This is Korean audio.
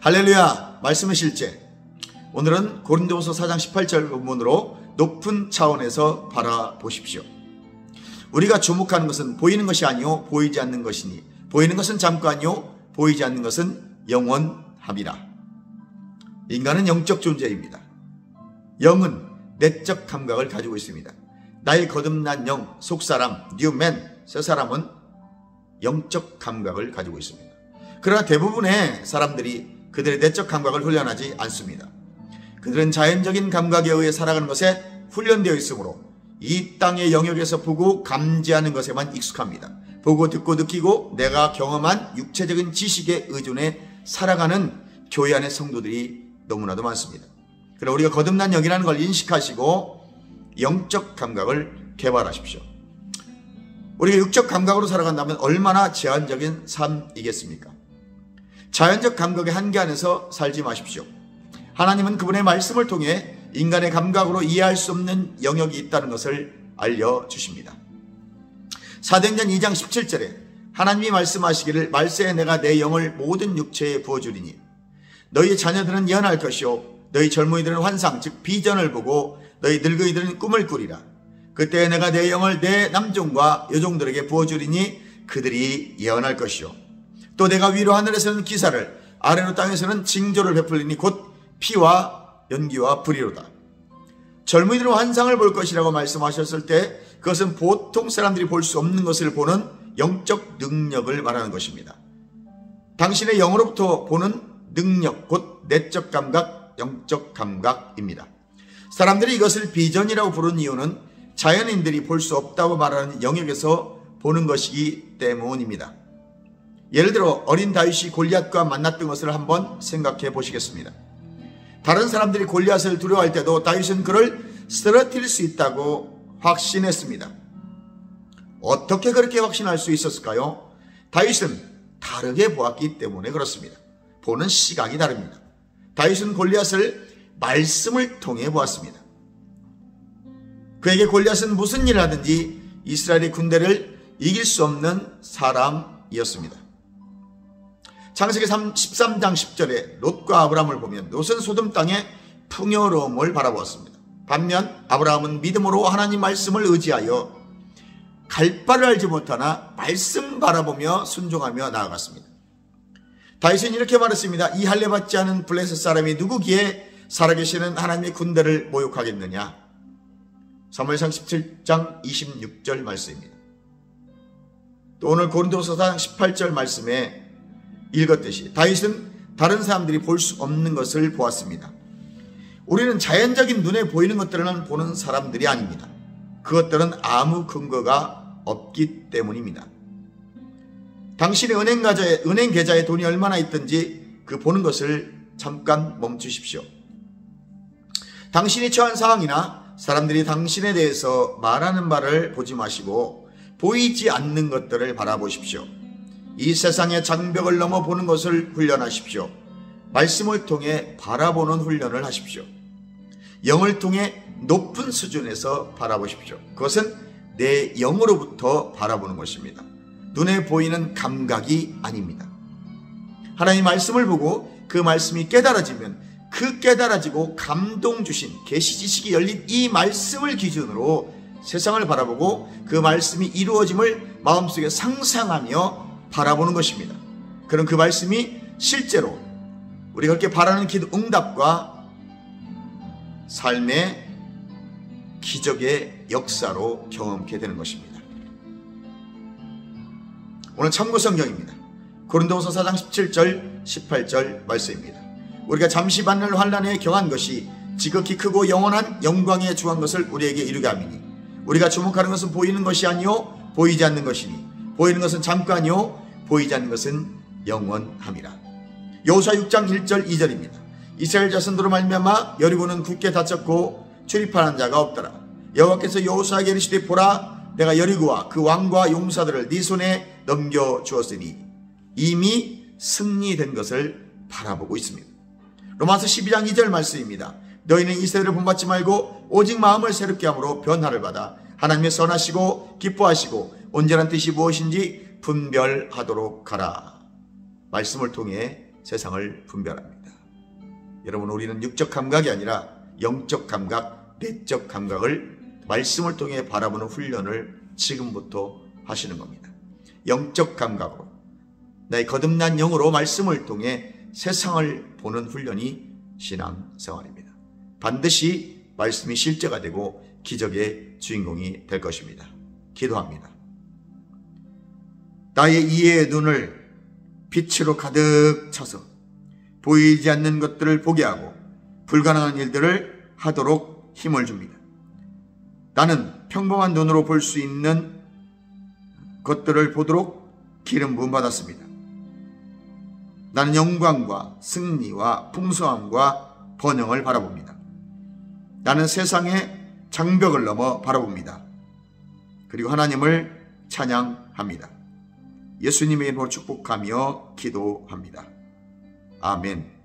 할렐루야. 말씀의 실제. 오늘은 고린도후서 4장 18절 본문으로 높은 차원에서 바라보십시오. 우리가 주목하는 것은 보이는 것이 아니요 보이지 않는 것이니 보이는 것은 잠깐이요 보이지 않는 것은 영원함이라. 인간은 영적 존재입니다. 영은 내적 감각을 가지고 있습니다. 나의 거듭난 영, 속사람, 뉴맨, 새사람은 영적 감각을 가지고 있습니다. 그러나 대부분의 사람들이 그들의 내적 감각을 훈련하지 않습니다. 그들은 자연적인 감각에 의해 살아가는 것에 훈련되어 있으므로 이 땅의 영역에서 보고 감지하는 것에만 익숙합니다. 보고 듣고 느끼고 내가 경험한 육체적인 지식에 의존해 살아가는 교회 안의 성도들이 너무나도 많습니다. 그러나 우리가 거듭난 영이라는 걸 인식하시고 영적 감각을 개발하십시오. 우리가 육적 감각으로 살아간다면 얼마나 제한적인 삶이겠습니까? 자연적 감각의 한계 안에서 살지 마십시오. 하나님은 그분의 말씀을 통해 인간의 감각으로 이해할 수 없는 영역이 있다는 것을 알려주십니다. 사도행전 2장 17절에 하나님이 말씀하시기를 말세에 내가 내 영을 모든 육체에 부어주리니 너희 자녀들은 예언할 것이요 너희 젊은이들은 환상 즉 비전을 보고 너희 늙은이들은 꿈을 꾸리라. 그때 내가 내 영을 내 남종과 여종들에게 부어주리니 그들이 예언할 것이요 또 내가 위로 하늘에서는 기사를 아래로 땅에서는 징조를 베풀리니 곧 피와 연기와 불이로다. 젊은이들은 환상을 볼 것이라고 말씀하셨을 때 그것은 보통 사람들이 볼 수 없는 것을 보는 영적 능력을 말하는 것입니다. 당신의 영으로부터 보는 능력, 곧 내적 감각, 영적 감각입니다. 사람들이 이것을 비전이라고 부르는 이유는 자연인들이 볼 수 없다고 말하는 영역에서 보는 것이기 때문입니다. 예를 들어 어린 다윗이 골리앗과 만났던 것을 한번 생각해 보시겠습니다. 다른 사람들이 골리앗을 두려워할 때도 다윗은 그를 쓰러뜨릴 수 있다고 확신했습니다. 어떻게 그렇게 확신할 수 있었을까요? 다윗은 다르게 보았기 때문에 그렇습니다. 보는 시각이 다릅니다. 다윗은 골리앗을 말씀을 통해 보았습니다. 그에게 골리앗은 무슨 일을 하든지 이스라엘의 군대를 이길 수 없는 사람이었습니다. 창세기 13장 10절에 롯과 아브라함을 보면 롯은 소돔 땅의 풍요로움을 바라보았습니다. 반면 아브라함은 믿음으로 하나님 말씀을 의지하여 갈 바를 알지 못하나 말씀 바라보며 순종하며 나아갔습니다. 다윗은 이렇게 말했습니다. 이 할례 받지 않은 블레셋 사람이 누구기에 살아계시는 하나님의 군대를 모욕하겠느냐. 사무엘상 17장 26절 말씀입니다. 또 오늘 고린도후서 4장 18절 말씀에 읽었듯이 다윗은 다른 사람들이 볼 수 없는 것을 보았습니다. 우리는 자연적인 눈에 보이는 것들은 보는 사람들이 아닙니다. 그것들은 아무 근거가 없기 때문입니다. 당신의 은행 계좌에 돈이 얼마나 있든지 그 보는 것을 잠깐 멈추십시오. 당신이 처한 상황이나 사람들이 당신에 대해서 말하는 바를 보지 마시고 보이지 않는 것들을 바라보십시오. 이 세상의 장벽을 넘어 보는 것을 훈련하십시오. 말씀을 통해 바라보는 훈련을 하십시오. 영을 통해 높은 수준에서 바라보십시오. 그것은 내 영으로부터 바라보는 것입니다. 눈에 보이는 감각이 아닙니다. 하나님 말씀을 보고 그 말씀이 깨달아지면 그 깨달아지고 감동 주신 계시 지식이 열린 이 말씀을 기준으로 세상을 바라보고 그 말씀이 이루어짐을 마음속에 상상하며 바라보는 것입니다. 그럼 그 말씀이 실제로 우리가 그렇게 바라는 기도 응답과 삶의 기적의 역사로 경험하게 되는 것입니다. 오늘 참고 성경입니다. 고린도후서 4장 17절 18절 말씀입니다. 우리가 잠시 받는 환난에 경한 것이 지극히 크고 영원한 영광에 주한 것을 우리에게 이루게 함이니 우리가 주목하는 것은 보이는 것이 아니요 보이지 않는 것이니 보이는 것은 잠깐이요 보이지 않는 것은 영원함이라. 여호수아 6장 1절 2절입니다. 이스라엘 자손들로 말미암아 여리고는 굳게 닫혔고 출입하는 자가 없더라. 여호와께서 여호수아에게 이르시되 보라 내가 여리고와 그 왕과 용사들을 네 손에 넘겨주었으니 이미 승리된 것을 바라보고 있습니다. 로마서 12장 2절 말씀입니다. 너희는 이세대를 본받지 말고 오직 마음을 새롭게 함으로 변화를 받아 하나님의 선하시고 기뻐하시고 온전한 뜻이 무엇인지 분별하도록 하라. 말씀을 통해 세상을 분별합니다. 여러분, 우리는 육적 감각이 아니라 영적 감각, 내적 감각을 말씀을 통해 바라보는 훈련을 지금부터 하시는 겁니다. 영적 감각으로, 나의 거듭난 영으로 말씀을 통해 세상을 보는 훈련이 신앙생활입니다. 반드시 말씀이 실제가 되고 기적의 주인공이 될 것입니다. 기도합니다. 나의 이해의 눈을 빛으로 가득 차서 보이지 않는 것들을 보게 하고 불가능한 일들을 하도록 힘을 줍니다. 나는 평범한 눈으로 볼 수 있는 것들을 보도록 기름 부음 받았습니다. 나는 영광과 승리와 풍성함과 번영을 바라봅니다. 나는 세상의 장벽을 넘어 바라봅니다. 그리고 하나님을 찬양합니다. 예수님의 이름으로 축복하며 기도합니다. 아멘.